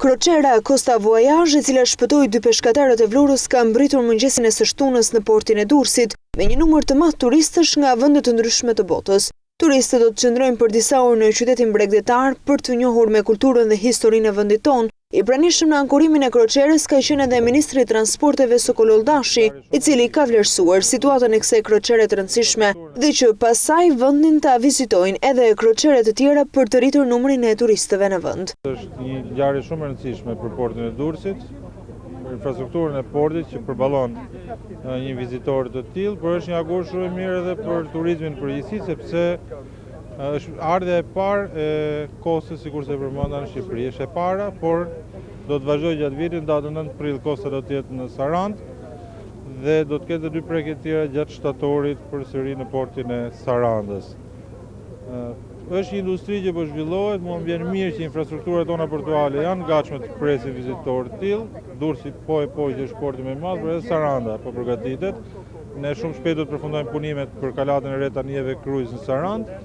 Kroçera Costa Voyage, e cila shpëtoi 2 peshkatarët e Vlorës, ka mbritur mëngjesin e së shtunës në portin e Durrësit me një numër të madh turistësh nga vende të ndryshme të botës. Turistët do të qëndrojnë për disa orë në qytetin bregdetar për të njohur me kulturën dhe historinë e vendit tonë. I pranishëm në ankurimin e Kroçerës ka qenë edhe ministri i transporteve Sokolov Dashi, i cili ka vlerësuar situatën e kësaj kroçere të rëndësishme dhe që pasaj vendin ta vizitojnë edhe kroçere të tjera për të rritur numrin e turistëve në vend. Është një ngjarje shumë e rëndësishme për portin e Durrësit, për infrastrukturën e portit që përballon një vizitor të tillë, por është një agur shumë i mirë edhe për turizmin përgjithësi, sepse është ardhja e parë e Kostës, sikur se përmenda, në Shqipëri. Është e para, por do të vazhdojë gjatë vitit, datën 9 prill Kosta do të jetë në Sarandë dhe do të ketë 2 prekje tjera gjatë shtatorit përsëri në portin e Sarandës. Është një industri që po zhvillohet, mua më vjen mirë që infrastrukturat tona portuale janë gatshme të presin vizitorë të tillë. Durrësi po që është porti më i madh, por edhe Saranda po përgatitet. Ne shumë shpejt do të përfundojmë punimet për kalatën e re të anijeve Krujës në Sarandë.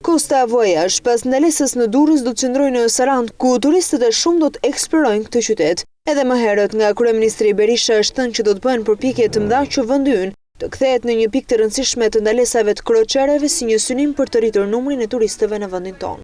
Costa Voyage pas ndalesës në Durrës do të qëndrojë në Sarandë, ku turistët e shumë do të eksplorojnë këtë qytet. Edhe më herët nga kryeministri Berisha është thënë që do të bëhen përpjekje të mëdha që vendi ynë të kthehet në një pikë të rëndësishme të ndalesave të kroçereve si një synim për të rritur numrin e turistëve në vendin tonë.